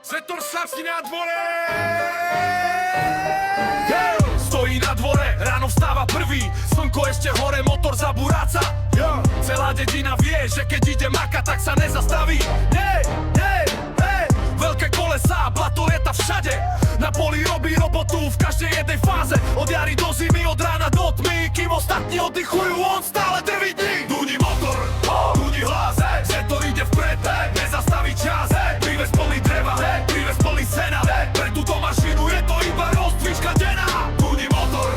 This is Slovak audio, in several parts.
Zetor Savský na dvore! Stojí na dvore, ráno vstáva prvý. Slnko ešte hore, motor zabúráca. Celá dedina vie, že keď ide maka, tak sa nezastaví. Veľké kolesá, blato lieta všade. Na poli robí robotu v každej jednej fáze. Od jary do zimy, od rána do tmy. Kým ostatní oddychujú, on stále drví dní. Duní motor, duní hlas, Zetor ide vpred, nezastaví čas. Príves plný dreva, príves plný sena. Pre túto mašinu je to iba rozdvíška denná. Duní motor,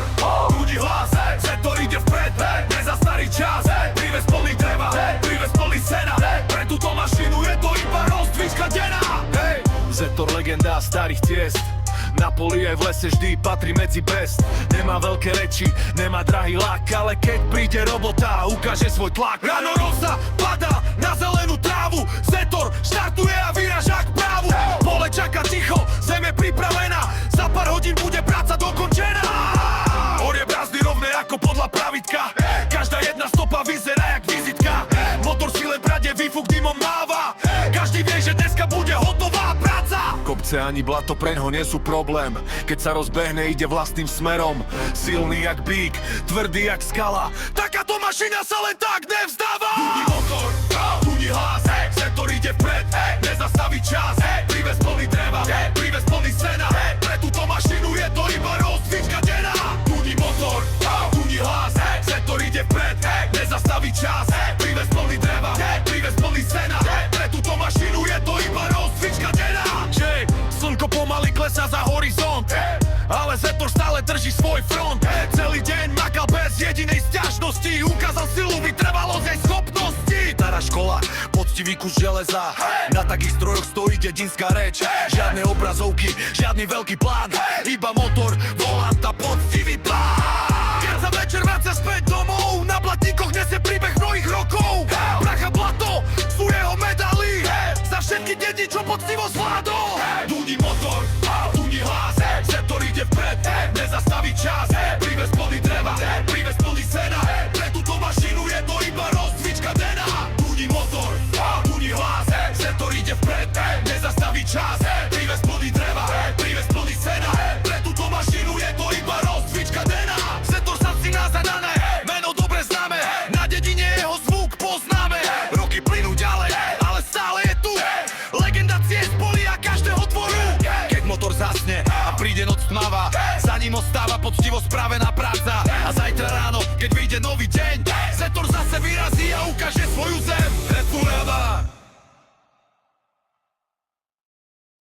duní hlas, Zetor ide vpred, nezastaví čas. Príves plný dreva, príves plný sena. Pre túto mašinu je to iba rozdvíška denná. Zetor legenda starých ciest. Na poli aj v lese vždy patrí medzi best. Nemá veľké reči, nemá drahý lak, ale keď príde robota, ukáže svoj tlak. Ráno rosa padá na zelenú trávu. Zetor štartuje a vyráža k právu. Pole čaká ticho, zem je pripravená. Za pár hodín bude práca dokončená. Orie brázdy rovné ako podľa pravidka. Každá jedna stopa vyzerá jak vizitka. Motor si len prade výfuk dymom máva. Každý vie, že dneska bude hotová práca. Kopce ani blato preňho nie sú problém. Keď sa rozbehne, ide vlastným smerom. Silný jak bík, tvrdý jak skala. Takáto mašina sa len tak nevzdáva. Duní motor, duní hlas, Zetor ide vpred, nezastaví čas. Príves plný dreva, príves plný sena. Pre túto mašinu je to iba rozdvíčka denná. Duní motor, duní hlas, Zetor ide vpred, nezastaví čas. Príves plný dreva, príves plný sena. Pre túto mašinu je to iba rozdvíčka denná. Slnko pomaly klesá za horizont, ale Zetor stále drží svoj front. Celý deň makal bez jedinej sťažnosti. Ukázal silu, vytrvalosť aj schopnosti. Stará škola, poctivý kus železa. Na takých strojoch stojí dedinská reč. Žiadne obrazovky, žiadny veľký plán. Iba motor, volant a poctivý plán. Keď sa večer vracia späť domov, na blatníkoch nesie príbeh mnohých rokov. Prach a blato sú jeho medaily. Za všetky deti, čo poctivo zvládol. Duní motor, duní hlas, Zetor ide vpred, nezastaví čas. Príves plný dreva, príves plný sena. Pre túto mašinu je to iba rozdvíčka denná. Duní motor, duní hlas, Zetor ide vpred, nezastaví čas. Príves plný dreva, príves plný sena. Pre túto mašinu je to iba rozdvíčka denná. Zetor Savský na zadané, meno dobre známe. Na dedine jeho zvuk poznáme. Roky plynú ďalej, ale stále je tu. Legenda ciest polia každého dvoru. Keď motor zasne a príde noc tmavá, za ním ostáva poctivo spravená práca. A zajtra ráno, keď vyjde nový deň, Zetor zase vyrazí a ukáže svoju zem.